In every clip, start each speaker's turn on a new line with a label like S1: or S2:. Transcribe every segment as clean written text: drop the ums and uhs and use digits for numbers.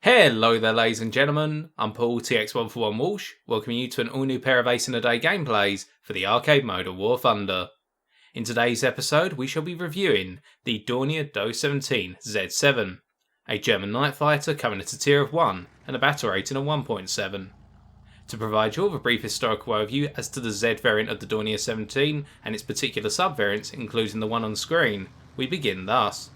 S1: Hello there ladies and gentlemen, I'm Paul TX141 Walsh, welcoming you to an all new pair of Ace in a Day gameplays for the arcade mode of War Thunder. In today's episode we shall be reviewing the Dornier Do 17 Z-7, a German night fighter coming at a tier of 1 and a battle rating of 1.7. To provide you with a brief historical overview as to the Z variant of the Dornier 17 and its particular sub-variants, including the one on screen, we begin thus.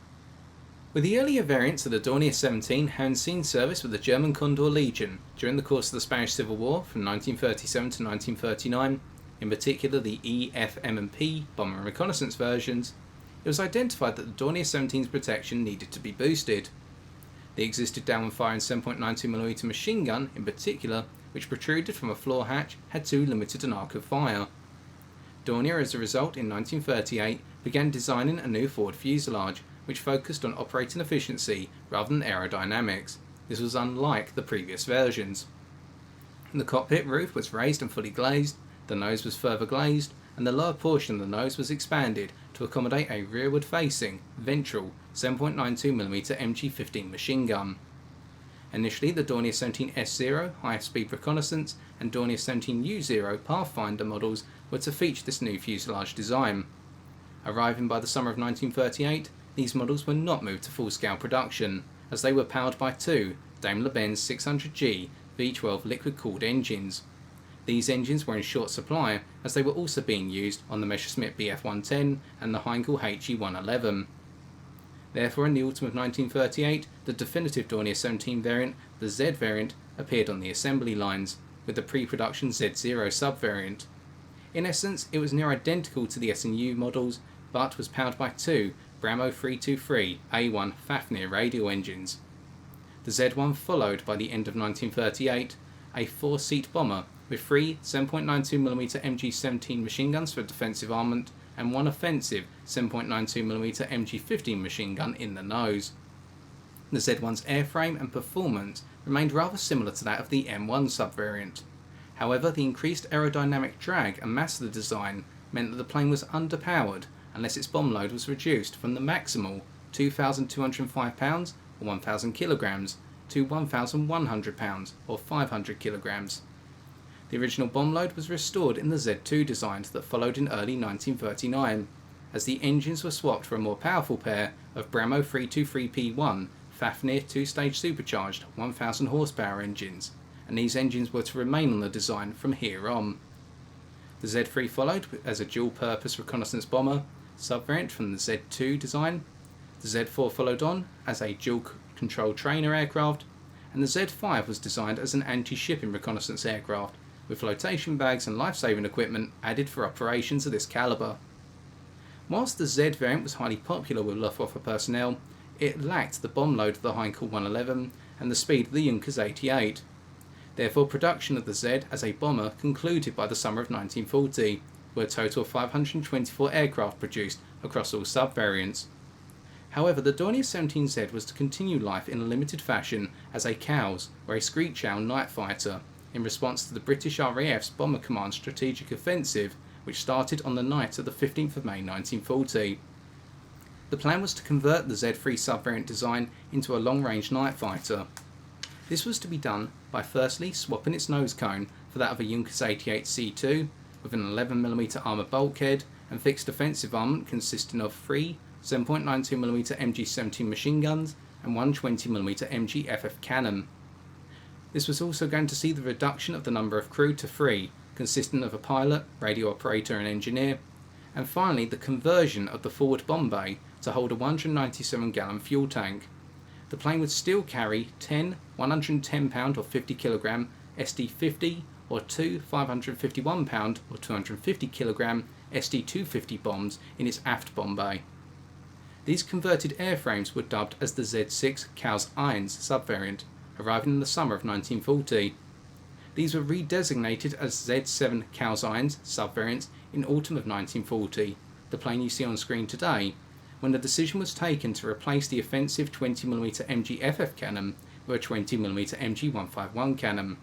S1: With the earlier variants of the Dornier 17 having seen service with the German Condor Legion during the course of the Spanish Civil War from 1937 to 1939, in particular the E, F, M and P bomber and reconnaissance versions, it was identified that the Dornier 17's protection needed to be boosted. The existed downward firing 7.92mm machine gun, in particular, which protruded from a floor hatch, had too limited an arc of fire. Dornier, as a result, in 1938 began designing a new forward fuselage, which focused on operating efficiency rather than aerodynamics. This was unlike the previous versions. The cockpit roof was raised and fully glazed, the nose was further glazed, and the lower portion of the nose was expanded to accommodate a rearward-facing, ventral 7.92mm MG15 machine gun. Initially, the Dornier 17 S0 high-speed reconnaissance and Dornier 17 U0 Pathfinder models were to feature this new fuselage design. Arriving by the summer of 1938, these models were not moved to full-scale production, as they were powered by two Daimler-Benz 600G V12 liquid-cooled engines. These engines were in short supply, as they were also being used on the Messerschmitt Bf-110 and the Heinkel HE-111. Therefore, in the autumn of 1938, the definitive Dornier 17 variant, the Z variant, appeared on the assembly lines, with the pre-production Z0 sub-variant. In essence, it was near identical to the S&U models, but was powered by two Bramo 323 A1 Fafnir radial engines. The Z1 followed, by the end of 1938, a four-seat bomber with three 7.92mm MG17 machine guns for defensive armament and one offensive 7.92mm MG15 machine gun in the nose. The Z1's airframe and performance remained rather similar to that of the M1 subvariant. However, the increased aerodynamic drag and mass of the design meant that the plane was underpowered unless its bomb load was reduced from the maximal 2,205 pounds or 1,000 kilograms to 1,100 pounds or 500 kilograms. The original bomb load was restored in the Z2 designs that followed in early 1939, as the engines were swapped for a more powerful pair of Bramo 323P1 Fafnir two-stage supercharged 1,000 horsepower engines, and these engines were to remain on the design from here on. The Z3 followed as a dual-purpose reconnaissance bomber subvariant from the Z2 design. The Z4 followed on as a dual-control trainer aircraft, and the Z5 was designed as an anti-shipping reconnaissance aircraft, with flotation bags and life-saving equipment added for operations of this calibre. Whilst the Z variant was highly popular with Luftwaffe personnel, it lacked the bomb load of the Heinkel 111 and the speed of the Junkers 88. Therefore, production of the Z as a bomber concluded by the summer of 1940, with a total of 524 aircraft produced across all sub-variants. However, the Dornier 17Z was to continue life in a limited fashion as a COWS, or a Screech Owl night fighter, in response to the British RAF's Bomber Command strategic offensive, which started on the night of the 15th of May 1940. The plan was to convert the Z3 subvariant design into a long-range night fighter. This was to be done by firstly swapping its nose cone for that of a Junkers 88C2 with an 11mm armour bulkhead and fixed defensive armament consisting of three 7.92mm MG17 machine guns and one 20mm MG cannon. This was also going to see the reduction of the number of crew to three, consisting of a pilot, radio operator and engineer, and finally the conversion of the forward bomb bay to hold a 197-gallon fuel tank. The plane would still carry 10 110-pound or 50kg SD-50 or two 551-pound or 250kg SD-250 bombs in its aft bomb bay. These converted airframes were dubbed as the Z6 Cows Irons subvariant, arriving in the summer of 1940. These were redesignated as Z7 Cows Irons subvariants in autumn of 1940, the plane you see on screen today, when the decision was taken to replace the offensive 20mm MG cannon with a 20mm MG151 cannon.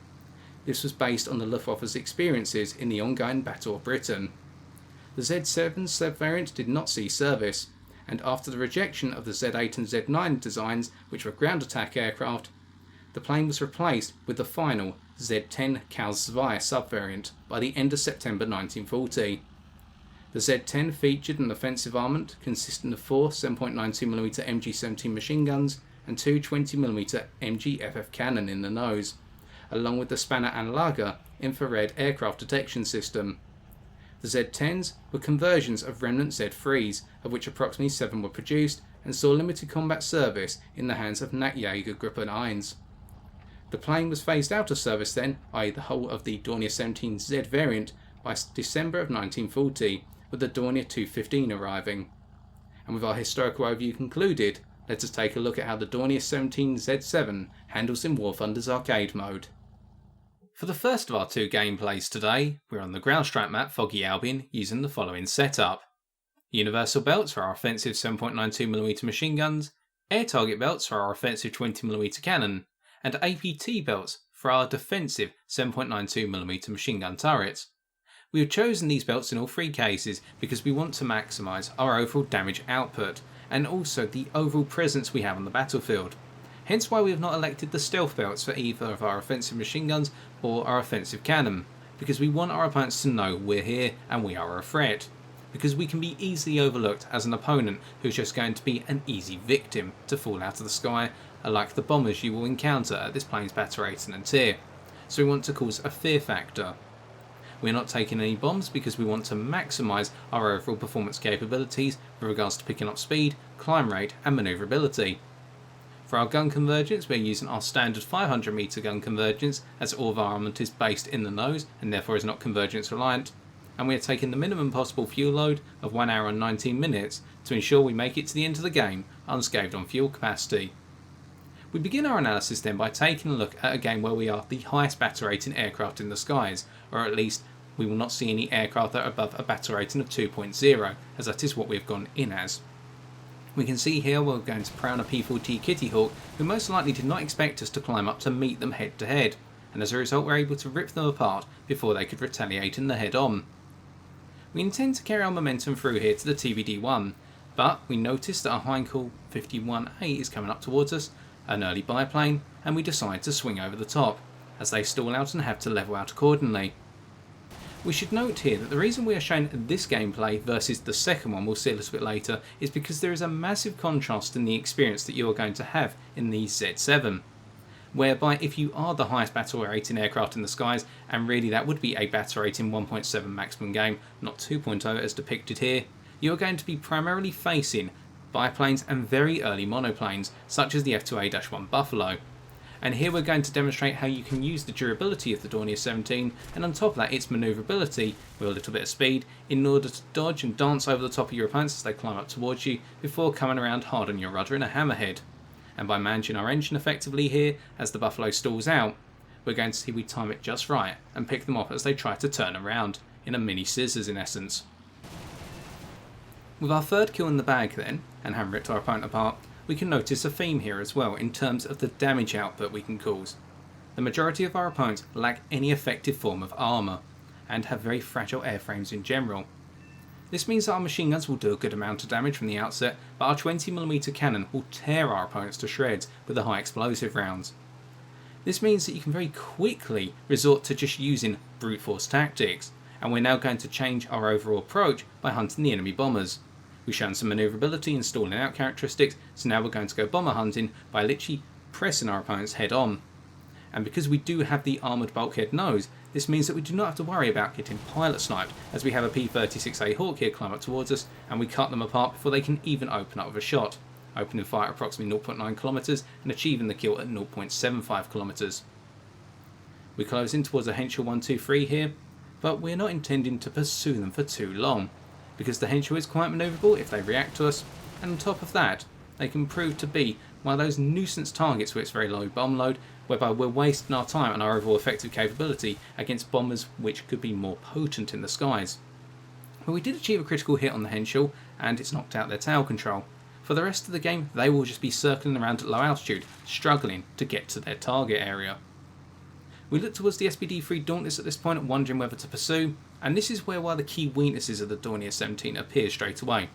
S1: This was based on the Luftwaffe's experiences in the ongoing Battle of Britain. The Z7 subvariant did not see service, and after the rejection of the Z8 and Z9 designs, which were ground attack aircraft, The plane was replaced with the final Z-10 Kauzai subvariant by the end of September 1940. The Z-10 featured an offensive armament consisting of 4 7.92mm MG-17 machine guns and 2 20mm MG-FF cannon in the nose, along with the Spanner Anlage infrared aircraft detection system. The Z-10s were conversions of remnant Z-3s, of which approximately 7 were produced and saw limited combat service in the hands of Nachjägergruppe 1. The plane was phased out of service then, i.e. the whole of the Dornier 17Z variant, by December of 1940, with the Dornier 215 arriving. And with our historical overview concluded, let us take a look at how the Dornier 17 Z-7 handles in War Thunder's arcade mode. For the first of our 2 gameplays today, we're on the ground strike map Foggy Albion using the following setup. Universal belts for our offensive 7.92mm machine guns, air target belts for our offensive 20mm cannon, and APT belts for our defensive 7.92mm machine gun turrets. We have chosen these belts in all 3 cases because we want to maximise our overall damage output and also the overall presence we have on the battlefield. Hence why we have not elected the stealth belts for either of our offensive machine guns or our offensive cannon, because we want our opponents to know we're here and we are a threat, because we can be easily overlooked as an opponent who's just going to be an easy victim to fall out of the sky, like the bombers you will encounter at this plane's battle rating and tier. So we want to cause a fear factor. We're not taking any bombs because we want to maximise our overall performance capabilities with regards to picking up speed, climb rate and manoeuvrability. For our gun convergence, we're using our standard 500 metre gun convergence, as all of our armament is based in the nose and therefore is not convergence reliant, and we are taking the minimum possible fuel load of 1 hour and 19 minutes to ensure we make it to the end of the game unscathed on fuel capacity. We begin our analysis then by taking a look at a game where we are the highest battle rating aircraft in the skies, or at least we will not see any aircraft that are above a battle rating of 2.0, as that is what we've gone in as. We can see here we're going to prey on a P-40 Kitty Hawk, who most likely did not expect us to climb up to meet them head to head, and as a result we're able to rip them apart before they could retaliate in the head on. We intend to carry our momentum through here to the TVD-1, but we notice that our Heinkel 51A is coming up towards us, an early biplane, and we decide to swing over the top, as they stall out and have to level out accordingly. We should note here that the reason we are showing this gameplay versus the second one we'll see a little bit later is because there is a massive contrast in the experience that you are going to have in the Z-7. Whereby if you are the highest battle rating aircraft in the skies, and really that would be a battle rating 1.7 maximum game, not 2.0 as depicted here, you are going to be primarily facing biplanes and very early monoplanes such as the F2A-1 Buffalo. And here we're going to demonstrate how you can use the durability of the Dornier 17 and on top of that its manoeuvrability with a little bit of speed in order to dodge and dance over the top of your opponents as they climb up towards you before coming around hard on your rudder in a hammerhead. And by managing our engine effectively here as the Buffalo stalls out, we're going to see we time it just right and pick them off as they try to turn around, in a mini scissors in essence. With our third kill in the bag then, and having ripped our opponent apart, we can notice a theme here as well in terms of the damage output we can cause. The majority of our opponents lack any effective form of armour, and have very fragile airframes in general. This means that our machine guns will do a good amount of damage from the outset, but our 20mm cannon will tear our opponents to shreds with the high explosive rounds. This means that you can very quickly resort to just using brute force tactics, and we're now going to change our overall approach by hunting the enemy bombers. We've shown some manoeuvrability and stalling out characteristics, so now we're going to go bomber hunting by literally pressing our opponents head on. And because we do have the armoured bulkhead nose, this means that we do not have to worry about getting pilot sniped, as we have a P-36A Hawk here climb up towards us and we cut them apart before they can even open up with a shot, opening fire at approximately 0.9 km and achieving the kill at 0.75 km. We close in towards a Henschel 123 here, but we're not intending to pursue them for too long, because the Henschel is quite manoeuvrable if they react to us, and on top of that, they can prove to be one of those nuisance targets with its very low bomb load, whereby we're wasting our time and our overall effective capability against bombers which could be more potent in the skies. But we did achieve a critical hit on the Henschel, and it's knocked out their tail control. For the rest of the game, they will just be circling around at low altitude, struggling to get to their target area. We look towards the SPD-3 Dauntless at this point, wondering whether to pursue, and this is where one of the key weaknesses of the Dornier 17 appears straight away.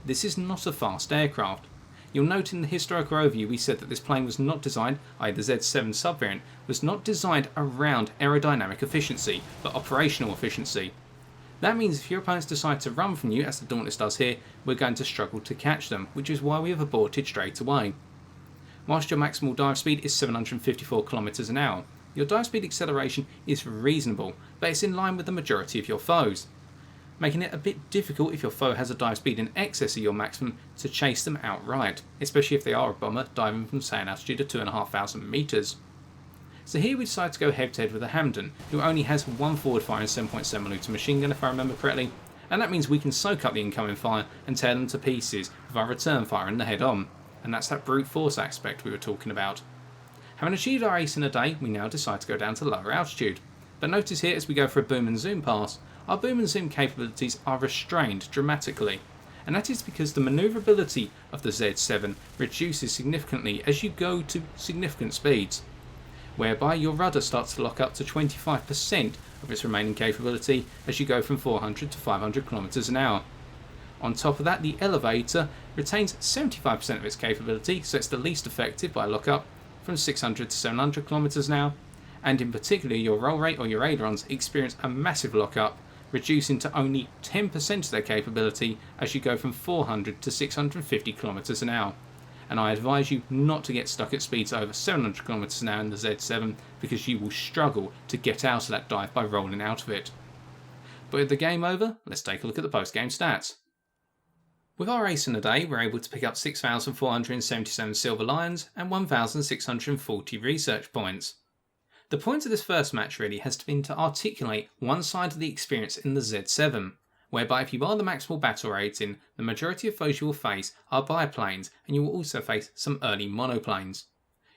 S1: This is not a fast aircraft. You'll note in the historical overview we said that this plane was not designed, i.e. the Z-7 subvariant, was not designed around aerodynamic efficiency, but operational efficiency. That means if your opponents decide to run from you, as the Dauntless does here, we're going to struggle to catch them, which is why we have aborted straight away. Whilst your maximal dive speed is 754 km an hour, your dive speed acceleration is reasonable, but it's in line with the majority of your foes, making it a bit difficult if your foe has a dive speed in excess of your maximum to chase them outright, especially if they are a bomber diving from say an altitude of 2,500 metres. So here we decide to go head to head with a Hamden, who only has one forward fire and 7.7mm machine gun if I remember correctly, and that means we can soak up the incoming fire and tear them to pieces with our return fire in the head on, and that's that brute force aspect we were talking about. Having achieved our ace in a day, we now decide to go down to lower altitude, but notice here as we go for a boom and zoom pass, our boom and zoom capabilities are restrained dramatically, and that is because the manoeuvrability of the Z-7 reduces significantly as you go to significant speeds, whereby your rudder starts to lock up to 25% of its remaining capability as you go from 400 to 500 km an hour. On top of that, the elevator retains 75% of its capability, so it's the least effective by lockup from 600 to 700 km an hour, and in particular your roll rate or your ailerons experience a massive lockup, reducing to only 10% of their capability as you go from 400 to 650 km an hour. And I advise you not to get stuck at speeds over 700 km an hour in the Z-7 because you will struggle to get out of that dive by rolling out of it. But with the game over, let's take a look at the post-game stats. With our ace in a day, we're able to pick up 6,477 Silver Lions and 1,640 research points. The point of this first match really has been to articulate one side of the experience in the Z-7, whereby if you are the maximal battle rating, the majority of foes you will face are biplanes and you will also face some early monoplanes.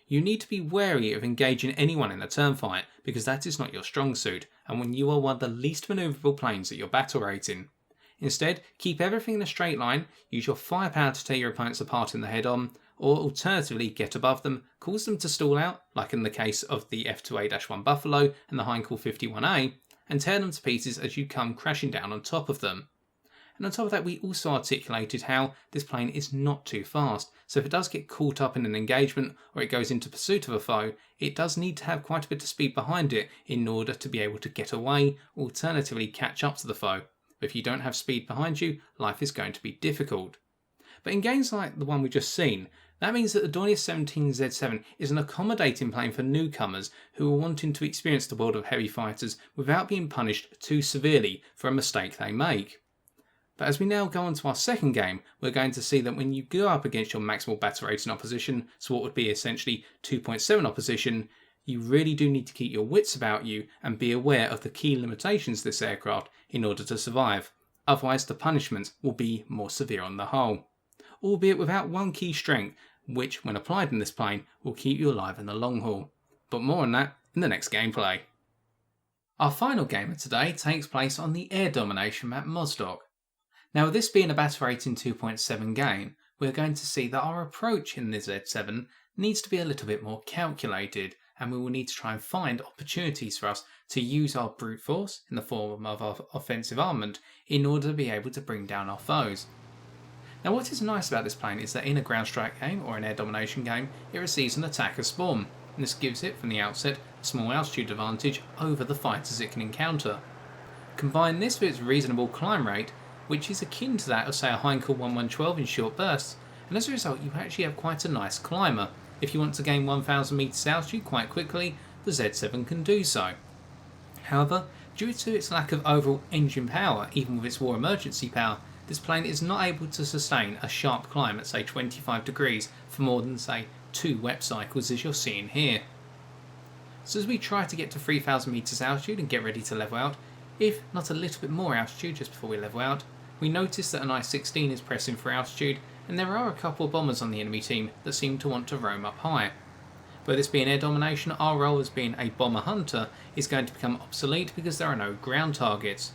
S1: You need to be wary of engaging anyone in a turn fight because that is not your strong suit and when you are one of the least manoeuvrable planes at your battle rating. Instead, keep everything in a straight line, use your firepower to tear your opponents apart in the head-on, or alternatively get above them, cause them to stall out, like in the case of the F2A-1 Buffalo and the Heinkel 51A, and tear them to pieces as you come crashing down on top of them. And on top of that, we also articulated how this plane is not too fast, so if it does get caught up in an engagement or it goes into pursuit of a foe, it does need to have quite a bit of speed behind it in order to be able to get away, alternatively catch up to the foe. But if you don't have speed behind you, life is going to be difficult. But in games like the one we've just seen, that means that the Dornier 17 Z7 is an accommodating plane for newcomers who are wanting to experience the world of heavy fighters without being punished too severely for a mistake they make. But as we now go on to our second game, we're going to see that when you go up against your maximal battle rating opposition, so what would be essentially 2.7 opposition, you really do need to keep your wits about you and be aware of the key limitations of this aircraft in order to survive, otherwise the punishments will be more severe on the whole. Albeit without one key strength, which when applied in this plane will keep you alive in the long haul. But more on that in the next gameplay. Our final game of today takes place on the air domination map Mozdok. Now with this being a battle rating 2.7 game, we're going to see that our approach in the Z7 needs to be a little bit more calculated, and we will need to try and find opportunities for us to use our brute force in the form of our offensive armament in order to be able to bring down our foes. Now what is nice about this plane is that in a ground strike game or an air domination game, it receives an attacker spawn, and this gives it from the outset a small altitude advantage over the fighters it can encounter. Combine this with its reasonable climb rate, which is akin to that of say a Heinkel 1112 in short bursts, and as a result you actually have quite a nice climber. If you want to gain 1000 metres altitude quite quickly, the Z7 can do so. However, due to its lack of overall engine power, even with its war emergency power, this plane is not able to sustain a sharp climb at say 25 degrees for more than say 2 wep cycles as you're seeing here. So as we try to get to 3000 metres altitude and get ready to level out, if not a little bit more altitude just before we level out, we notice that an I-16 is pressing for altitude and there are a couple of bombers on the enemy team that seem to want to roam up high. But this being air domination, our role as being a bomber hunter is going to become obsolete because there are no ground targets.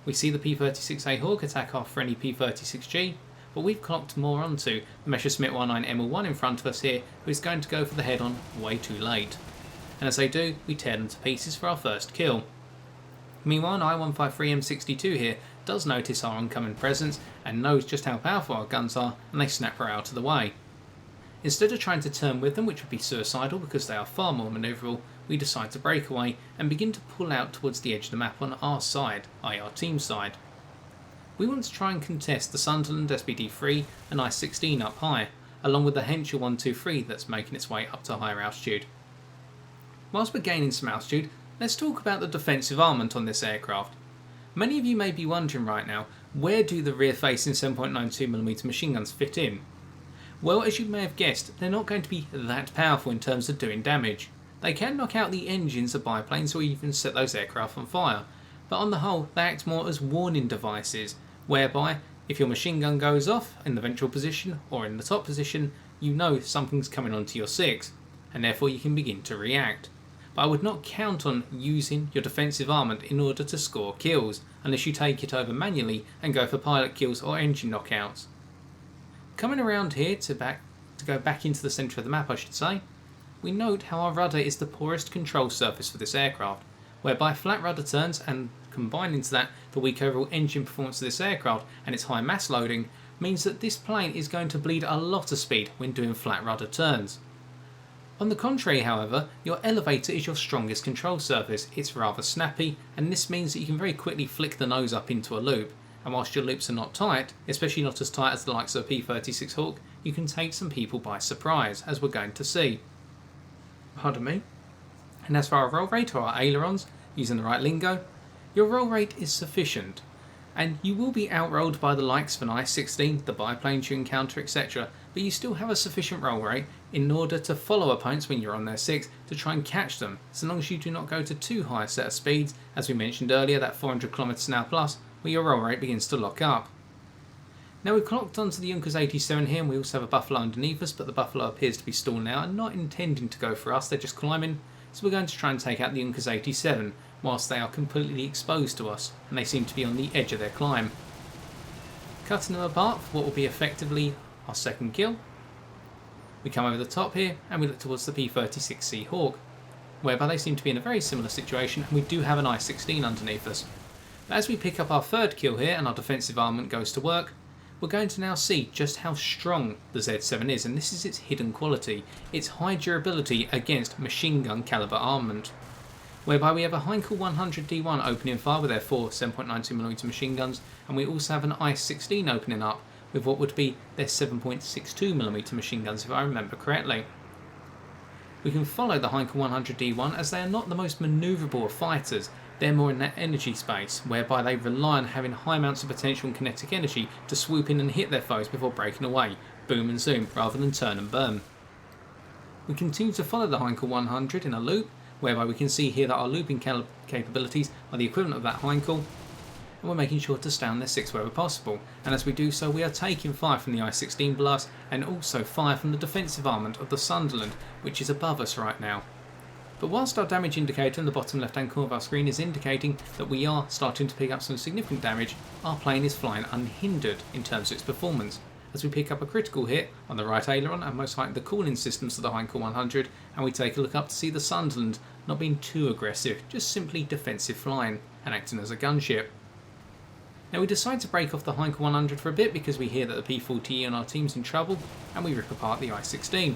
S1: We see the P-36A Hawk attack our friendly P-36G, but we've clocked more onto the Messerschmitt 19ML1 in front of us here, who is going to go for the head-on way too late. And as they do, we tear them to pieces for our first kill. Meanwhile, an I-153M62 here does notice our oncoming presence and knows just how powerful our guns are, and they snap her out of the way. Instead of trying to turn with them, which would be suicidal because they are far more manoeuvrable, we decide to break away and begin to pull out towards the edge of the map on our side, i.e. our team side. We want to try and contest the Sunderland SBD-3 and I-16 up high, along with the Henschel 123 that's making its way up to higher altitude. Whilst we're gaining some altitude, let's talk about the defensive armament on this aircraft. Many of you may be wondering right now, where do the rear-facing 7.92mm machine guns fit in? Well, as you may have guessed, they're not going to be that powerful in terms of doing damage. They can knock out the engines of biplanes or even set those aircraft on fire, but on the whole they act more as warning devices, whereby if your machine gun goes off in the ventral position or in the top position, you know something's coming onto your 6, and therefore you can begin to react. But I would not count on using your defensive armament in order to score kills, unless you take it over manually and go for pilot kills or engine knockouts. Coming around here to go back into the centre of the map, I should say, we note how our rudder is the poorest control surface for this aircraft, whereby flat rudder turns and combined into that the weak overall engine performance of this aircraft and its high mass loading means that this plane is going to bleed a lot of speed when doing flat rudder turns. On the contrary, however, your elevator is your strongest control surface. It's rather snappy, and this means that you can very quickly flick the nose up into a loop, and whilst your loops are not tight, especially not as tight as the likes of a P-36 Hawk, you can take some people by surprise, as we're going to see. Pardon me. And as for our roll rate or our ailerons, using the right lingo, your roll rate is sufficient, and you will be outrolled by the likes of an I-16, the biplanes you encounter, etc., but you still have a sufficient roll rate in order to follow opponents when you're on their 6 to try and catch them, so long as you do not go to too high a set of speeds, as we mentioned earlier, that 400 km/h plus, where your roll rate begins to lock up. Now we've clocked onto the Junkers 87 here, and we also have a Buffalo underneath us, but the Buffalo appears to be stalling out and not intending to go for us, they're just climbing, so we're going to try and take out the Junkers 87 whilst they are completely exposed to us, and they seem to be on the edge of their climb. Cutting them apart for what will be effectively our second kill, we come over the top here and we look towards the P-36C Hawk, whereby they seem to be in a very similar situation, and we do have an I-16 underneath us. But as we pick up our third kill here and our defensive armament goes to work, we're going to now see just how strong the Z-7 is, and this is its hidden quality, its high durability against machine gun caliber armament. Whereby we have a Heinkel 100D1 opening fire with their 4 7.92mm machine guns, and we also have an I-16 opening up with what would be their 7.62mm machine guns if I remember correctly. We can follow the Heinkel 100D1 as they are not the most manoeuvrable of fighters, they're more in that energy space, whereby they rely on having high amounts of potential and kinetic energy to swoop in and hit their foes before breaking away, boom and zoom, rather than turn and burn. We continue to follow the Heinkel 100 in a loop, whereby we can see here that our looping capabilities are the equivalent of that Heinkel, and we're making sure to stay on their 6 wherever possible, and as we do so we are taking fire from the I-16 blast and also fire from the defensive armament of the Sunderland, which is above us right now. But whilst our damage indicator in the bottom left hand corner of our screen is indicating that we are starting to pick up some significant damage, our plane is flying unhindered in terms of its performance, as we pick up a critical hit on the right aileron and most likely the cooling systems of the Heinkel 100, and we take a look up to see the Sunderland not being too aggressive, just simply defensive flying and acting as a gunship. Now we decide to break off the Heinkel 100 for a bit because we hear that the P40E on our team's in trouble, and we rip apart the I-16.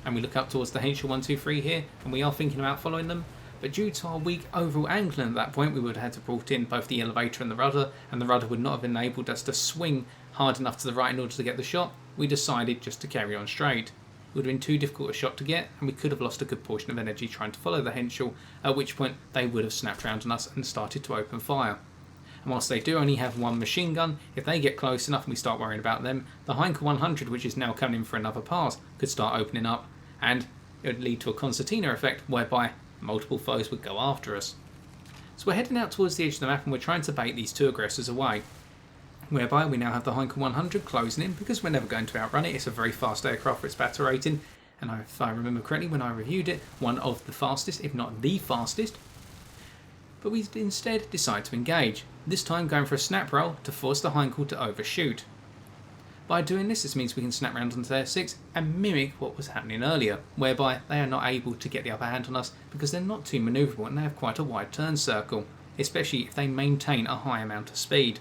S1: And we look up towards the Henschel 123 here, and we are thinking about following them, but due to our weak overall angling at that point, we would have had to brought in both the elevator and the rudder would not have enabled us to swing hard enough to the right in order to get the shot. We decided just to carry on straight. It would have been too difficult a shot to get, and we could have lost a good portion of energy trying to follow the Henschel, at which point they would have snapped round on us and started to open fire. And whilst they do only have one machine gun, if they get close enough and we start worrying about them, the Heinkel 100, which is now coming in for another pass, could start opening up, and it would lead to a concertina effect whereby multiple foes would go after us. So we're heading out towards the edge of the map and we're trying to bait these two aggressors away, whereby we now have the Heinkel 100 closing in because we're never going to outrun it. It's a very fast aircraft for its battle rating, and if I remember correctly when I reviewed it, one of the fastest, if not the fastest. But we instead decide to engage, this time going for a snap roll to force the Heinkel to overshoot. By doing this means we can snap round onto their 6 and mimic what was happening earlier, whereby they are not able to get the upper hand on us because they're not too manoeuvrable and they have quite a wide turn circle, especially if they maintain a high amount of speed.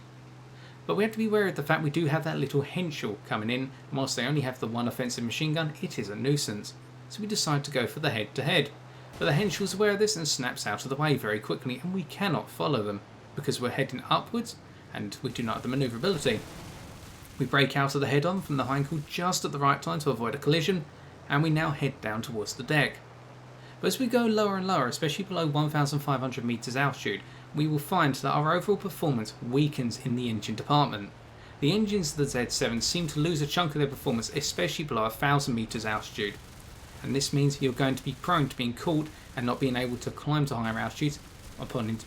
S1: But we have to be wary of the fact we do have that little Henschel coming in, and whilst they only have the one offensive machine gun, it is a nuisance. So we decide to go for the head-to-head. But the Henschel's aware of this and snaps out of the way very quickly, and we cannot follow them because we're heading upwards and we do not have the manoeuvrability. We break out of the head-on from the Heinkel just at the right time to avoid a collision, and we now head down towards the deck. But as we go lower and lower, especially below 1,500 metres altitude, we will find that our overall performance weakens in the engine department. The engines of the Z-7 seem to lose a chunk of their performance, especially below 1,000 metres altitude. And this means you're going to be prone to being caught and not being able to climb to higher altitudes upon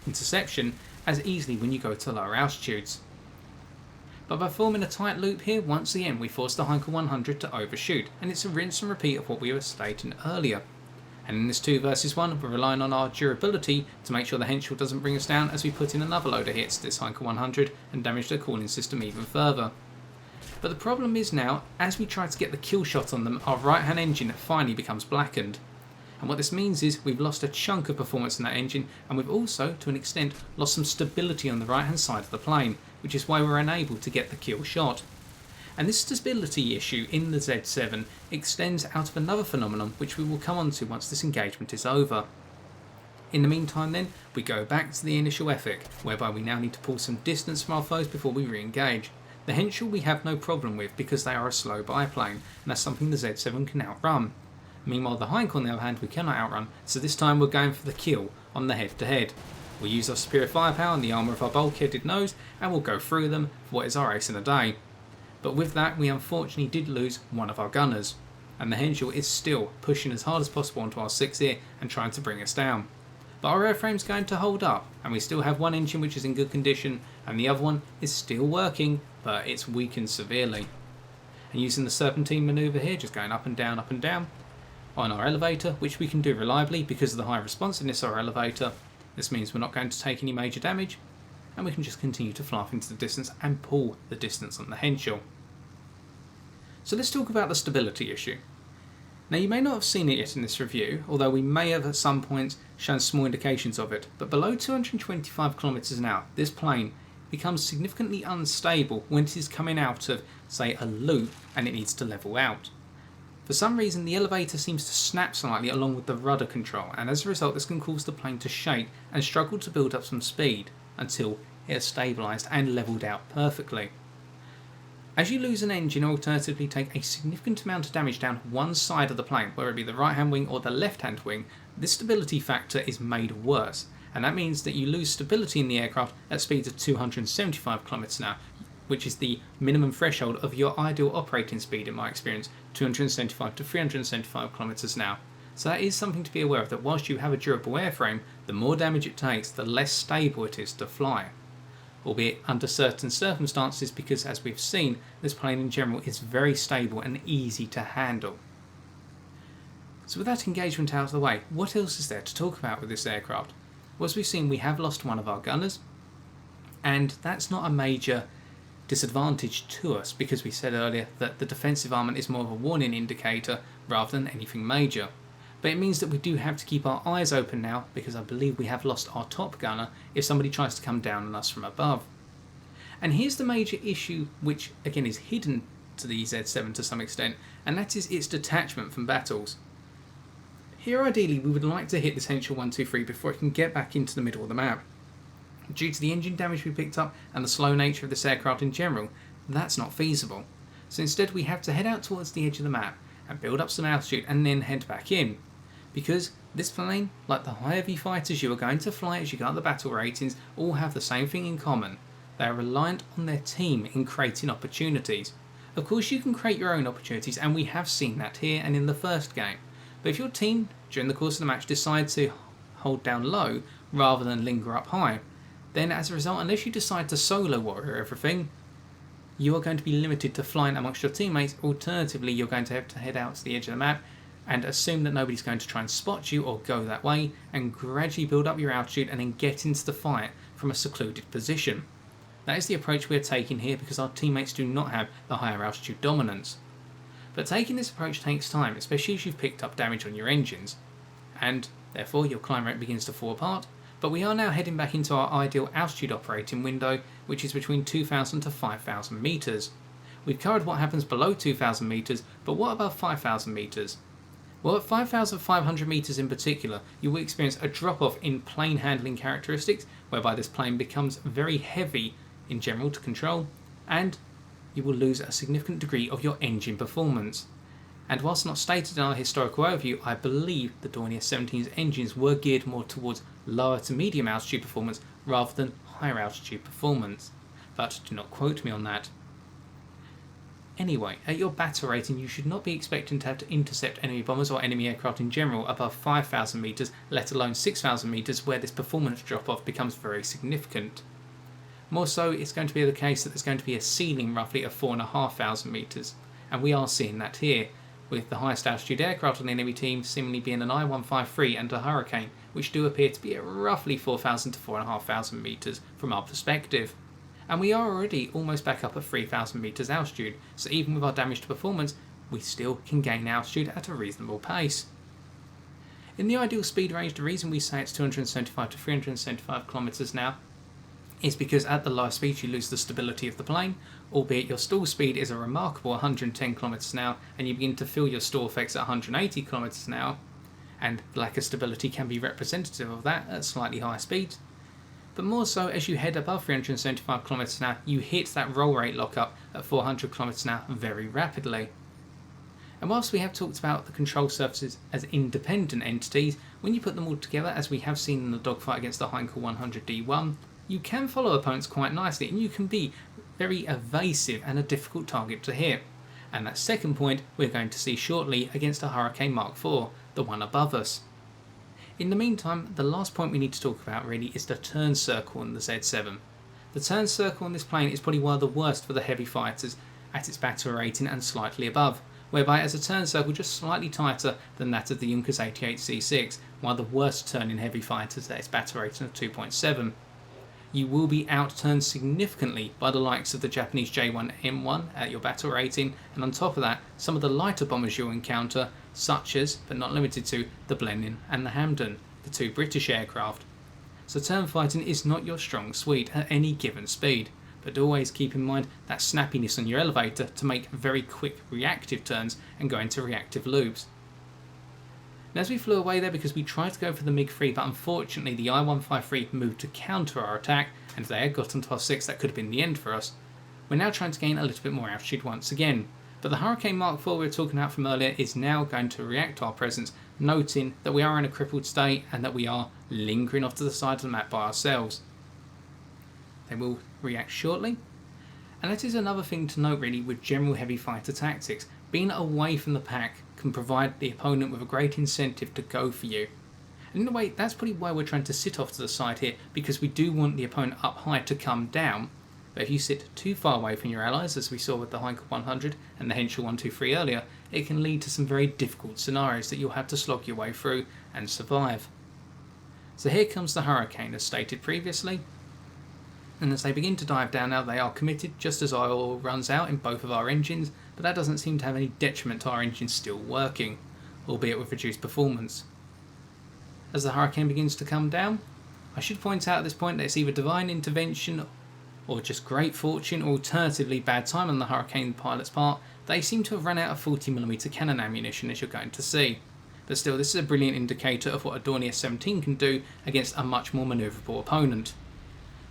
S1: interception as easily when you go to lower altitudes. But by forming a tight loop here, once again we force the Heinkel 100 to overshoot, and it's a rinse and repeat of what we were stating earlier. And in this 2 versus 1, we're relying on our durability to make sure the Henschel doesn't bring us down as we put in another load of hits to this Heinkel 100 and damage the cooling system even further. But the problem is now, as we try to get the kill shot on them, our right hand engine finally becomes blackened. And what this means is we've lost a chunk of performance in that engine, and we've also, to an extent, lost some stability on the right hand side of the plane, which is why we're unable to get the kill shot. And this stability issue in the Z-7 extends out of another phenomenon which we will come on to once this engagement is over. In the meantime then, we go back to the initial effort, whereby we now need to pull some distance from our foes before we re-engage. The Henschel we have no problem with because they are a slow biplane, and that's something the Z-7 can outrun. Meanwhile the Heinkel on the other hand we cannot outrun, so this time we're going for the kill on the head-to-head. We'll use our superior firepower and the armour of our bulkheaded nose, and we'll go through them for what is our ace in a day. But with that we unfortunately did lose one of our gunners, and the Henschel is still pushing as hard as possible onto our 6th ear and trying to bring us down. But our airframe's going to hold up, and we still have one engine which is in good condition, and the other one is still working, but it's weakened severely. And using the serpentine manoeuvre here, just going up and down on our elevator, which we can do reliably because of the high responsiveness of our elevator. This means we're not going to take any major damage, and we can just continue to fly off into the distance and pull the distance on the Henschel. So let's talk about the stability issue. Now you may not have seen it yet in this review, although we may have at some points shown small indications of it, but below 225 km an hour, this plane becomes significantly unstable when it is coming out of, say, a loop and it needs to level out. For some reason the elevator seems to snap slightly along with the rudder control, and as a result this can cause the plane to shake and struggle to build up some speed until it has stabilised and levelled out perfectly. As you lose an engine or alternatively take a significant amount of damage down one side of the plane, whether it be the right hand wing or the left hand wing, this stability factor is made worse, and that means that you lose stability in the aircraft at speeds of 275 km an hour, which is the minimum threshold of your ideal operating speed in my experience, 275 to 375 km an hour. So that is something to be aware of, that whilst you have a durable airframe, the more damage it takes, the less stable it is to fly. Albeit under certain circumstances, because as we've seen, this plane in general is very stable and easy to handle. So with that engagement out of the way, what else is there to talk about with this aircraft? Well, as we've seen, we have lost one of our gunners, and that's not a major disadvantage to us because we said earlier that the defensive armament is more of a warning indicator rather than anything major. But it means that we do have to keep our eyes open now, because I believe we have lost our top gunner if somebody tries to come down on us from above. And here's the major issue, which again is hidden to the Z-7 to some extent, and that is its detachment from battles. Here ideally we would like to hit this Henschel 123 before it can get back into the middle of the map. Due to the engine damage we picked up and the slow nature of this aircraft in general, that's not feasible. So instead we have to head out towards the edge of the map and build up some altitude and then head back in. Because this plane, like the high heavy fighters you are going to fly as you go up the battle ratings, all have the same thing in common. They are reliant on their team in creating opportunities. Of course you can create your own opportunities, and we have seen that here and in the first game. But if your team, during the course of the match, decide to hold down low rather than linger up high, then as a result, unless you decide to solo warrior everything, you are going to be limited to flying amongst your teammates. Alternatively, you're going to have to head out to the edge of the map and assume that nobody's going to try and spot you or go that way, and gradually build up your altitude and then get into the fight from a secluded position. That is the approach we're taking here because our teammates do not have the higher altitude dominance. But taking this approach takes time, especially as you've picked up damage on your engines, and therefore your climb rate begins to fall apart, But we are now heading back into our ideal altitude operating window, which is between 2,000 to 5,000 metres. We've covered what happens below 2,000 metres, but what above 5,000 metres? Well, at 5,500 metres in particular, you will experience a drop-off in plane handling characteristics, whereby this plane becomes very heavy in general to control, and you will lose a significant degree of your engine performance. And whilst not stated in our historical overview, I believe the Dornier 17's engines were geared more towards lower to medium altitude performance rather than higher altitude performance. But do not quote me on that. Anyway, at your battle rating, you should not be expecting to have to intercept enemy bombers or enemy aircraft in general above 5,000 metres, let alone 6,000 metres, where this performance drop-off becomes very significant. More so, it's going to be the case that there's going to be a ceiling roughly of 4,500 metres, and we are seeing that here, with the highest altitude aircraft on the enemy team seemingly being an I-153 and a Hurricane, which do appear to be at roughly 4,000 to 4,500 metres from our perspective. And we are already almost back up at 3,000 metres altitude, so even with our damage to performance, we still can gain altitude at a reasonable pace. In the ideal speed range, the reason we say it's 275 to 375 kilometres now is because at the lower speed you lose the stability of the plane, albeit your stall speed is a remarkable 110 km an hour, and you begin to feel your stall effects at 180 km an hour, and the lack of stability can be representative of that at slightly higher speeds. But more so, as you head above 375 km an hour, you hit that roll rate lockup at 400 km an hour very rapidly. And whilst we have talked about the control surfaces as independent entities, when you put them all together, as we have seen in the dogfight against the Heinkel 100D1, you can follow opponents quite nicely, and you can be very evasive and a difficult target to hit. And that second point we're going to see shortly against a Hurricane Mark IV, the one above us. In the meantime, the last point we need to talk about really is the turn circle on the Z-7. The turn circle on this plane is probably one of the worst for the heavy fighters at its battle rating and slightly above, whereby it has a turn circle just slightly tighter than that of the Junkers 88C6, one of the worst turning heavy fighters at its battle rating of 2.7. You will be outturned significantly by the likes of the Japanese J1M1 at your battle rating, and on top of that, some of the lighter bombers you'll encounter, such as, but not limited to, the Blenheim and the Hampden, the two British aircraft. So turn fighting is not your strong suite at any given speed, but always keep in mind that snappiness on your elevator to make very quick reactive turns and go into reactive loops. And as we flew away there, because we tried to go for the MiG-3, but unfortunately the I-153 moved to counter our attack, and if they had gotten to our 6, that could have been the end for us. We're now trying to gain a little bit more altitude once again, but the Hurricane Mark IV we were talking about from earlier is now going to react to our presence, noting that we are in a crippled state and that we are lingering off to the side of the map by ourselves. They will react shortly, and that is another thing to note really with general heavy fighter tactics. Being away from the pack can provide the opponent with a great incentive to go for you. And in a way, that's probably why we're trying to sit off to the side here, because we do want the opponent up high to come down. But if you sit too far away from your allies, as we saw with the Heinkel 100 and the Henschel 123 earlier, it can lead to some very difficult scenarios that you'll have to slog your way through and survive. So here comes the Hurricane, as stated previously. And as they begin to dive down now, they are committed just as oil runs out in both of our engines, but that doesn't seem to have any detriment to our engines still working, albeit with reduced performance. As the Hurricane begins to come down, I should point out at this point that it's either divine intervention or just great fortune, or alternatively bad time on the Hurricane pilot's part. They seem to have run out of 40mm cannon ammunition, as you're going to see. But still, this is a brilliant indicator of what a Dornier 17 can do against a much more manoeuvrable opponent.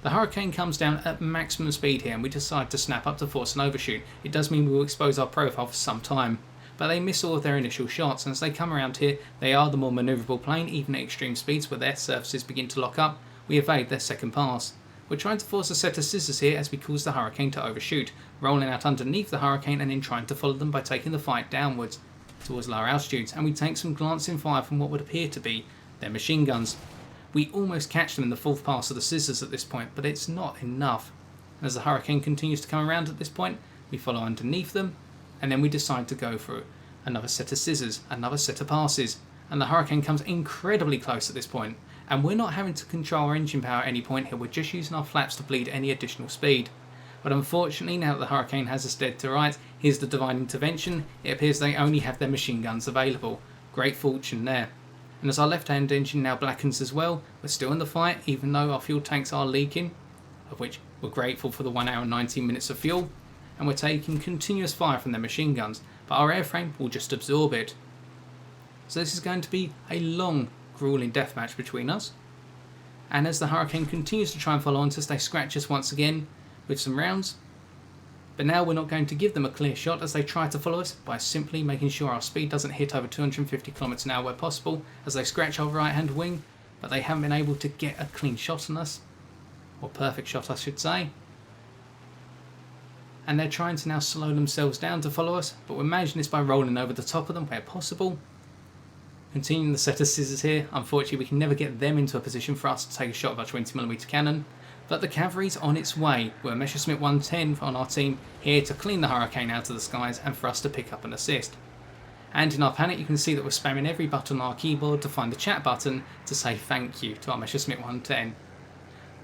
S1: The Hurricane comes down at maximum speed here, and we decide to snap up to force an overshoot. It does mean we will expose our profile for some time, but they miss all of their initial shots, and as they come around here, they are the more manoeuvrable plane, even at extreme speeds where their surfaces begin to lock up. We evade their second pass. We're trying to force a set of scissors here as we cause the Hurricane to overshoot, rolling out underneath the Hurricane and then trying to follow them by taking the fight downwards towards lower altitudes, and we take some glancing fire from what would appear to be their machine guns. We almost catch them in the fourth pass of the scissors at this point, but it's not enough. As the Hurricane continues to come around at this point, we follow underneath them, and then we decide to go for another set of scissors, another set of passes, and the Hurricane comes incredibly close at this point, and we're not having to control our engine power at any point here, we're just using our flaps to bleed any additional speed. But unfortunately, now that the Hurricane has us dead to rights, here's the divine intervention. It appears they only have their machine guns available. Great fortune there. And as our left-hand engine now blackens as well, we're still in the fight even though our fuel tanks are leaking, of which we're grateful for the 1 hour and 19 minutes of fuel, and we're taking continuous fire from their machine guns, but our airframe will just absorb it. So this is going to be a long, grueling deathmatch between us. And as the Hurricane continues to try and follow on to us, they scratch us once again with some rounds. But now we're not going to give them a clear shot as they try to follow us by simply making sure our speed doesn't hit over 250 km an hour where possible as they scratch our right hand wing, but they haven't been able to get a clean shot on us, or perfect shot I should say. And they're trying to now slow themselves down to follow us, but we're managing this by rolling over the top of them where possible. Continuing the set of scissors here, unfortunately we can never get them into a position for us to take a shot of our 20mm cannon, but the cavalry's on its way. We're Messerschmitt 110 on our team here to clean the Hurricane out of the skies and for us to pick up an assist. And in our panic you can see that we're spamming every button on our keyboard to find the chat button to say thank you to our Messerschmitt 110.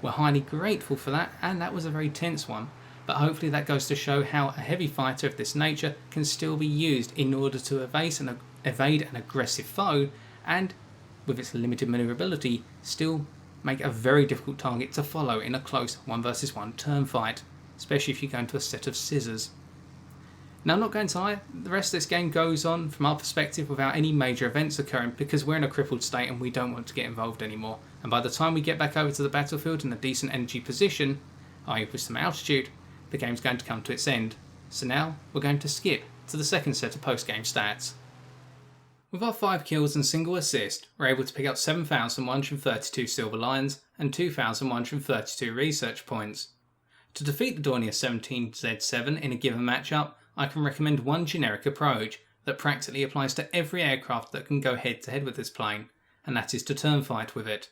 S1: We're highly grateful for that, and that was a very tense one, but hopefully that goes to show how a heavy fighter of this nature can still be used in order to evade an aggressive foe, and with its limited manoeuvrability still make a very difficult target to follow in a close 1 versus 1 turn fight, especially if you go into a set of scissors. Now I'm not going to lie, the rest of this game goes on from our perspective without any major events occurring because we're in a crippled state and we don't want to get involved anymore, and by the time we get back over to the battlefield in a decent energy position, i.e. with some altitude, the game's going to come to its end. So now we're going to skip to the second set of post-game stats. With our 5 kills and single assist, we're able to pick up 7,132 silver lions and 2,132 research points. To defeat the Dornier 17 Z-7 in a given matchup, I can recommend one generic approach that practically applies to every aircraft that can go head to head with this plane, and that is to turn fight with it.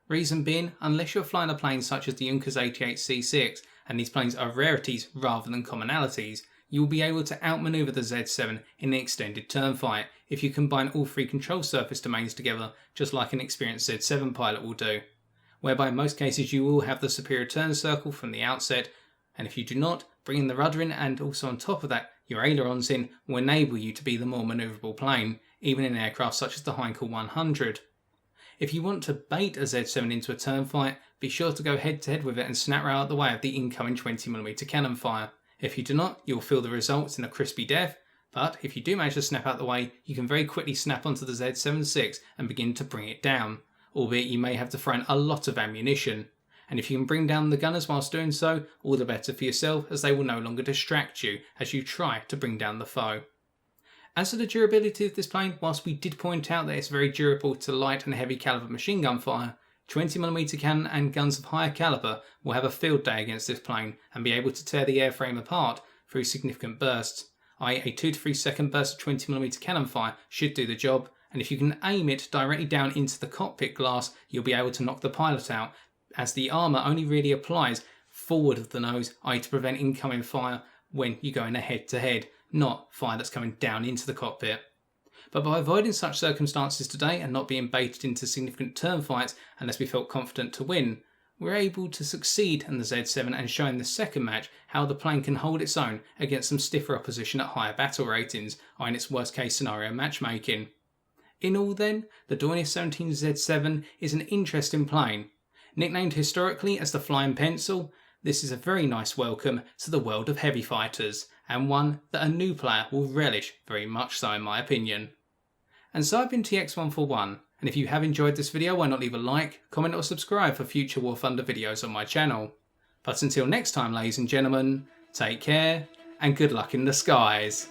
S1: Reason being, unless you're flying a plane such as the Junkers 88C6, and these planes are rarities rather than commonalities, you will be able to outmaneuver the Z-7 in an extended turn fight if you combine all 3 control surface domains together, just like an experienced Z-7 pilot will do, whereby in most cases you will have the superior turn circle from the outset, and if you do not, bringing the rudder in and also on top of that your ailerons in will enable you to be the more manoeuvrable plane, even in aircraft such as the Heinkel 100. If you want to bait a Z-7 into a turn fight, be sure to go head to head with it and snap right out the way of the incoming 20mm cannon fire. If you do not, you'll feel the results in a crispy death, but if you do manage to snap out the way, you can very quickly snap onto the Z-76 and begin to bring it down, albeit you may have to throw in a lot of ammunition. And if you can bring down the gunners whilst doing so, all the better for yourself, as they will no longer distract you as you try to bring down the foe. As for the durability of this plane, whilst we did point out that it's very durable to light and heavy caliber machine gun fire, 20mm cannon and guns of higher caliber will have a field day against this plane and be able to tear the airframe apart through significant bursts, i.e. a 2 to 3 second burst of 20mm cannon fire should do the job, and if you can aim it directly down into the cockpit glass, you'll be able to knock the pilot out, as the armour only really applies forward of the nose, i.e. to prevent incoming fire when you go in a head to head, not fire that's coming down into the cockpit. But by avoiding such circumstances today and not being baited into significant turn fights unless we felt confident to win, we're able to succeed in the Z-7 and show in the second match how the plane can hold its own against some stiffer opposition at higher battle ratings, or in its worst case scenario matchmaking. In all then, the Dornier 17 Z-7 is an interesting plane. Nicknamed historically as the Flying Pencil, this is a very nice welcome to the world of heavy fighters, and one that a new player will relish very much so in my opinion. And so I've been TX141, and if you have enjoyed this video, why not leave a like, comment or subscribe for future War Thunder videos on my channel. But until next time ladies and gentlemen, take care and good luck in the skies.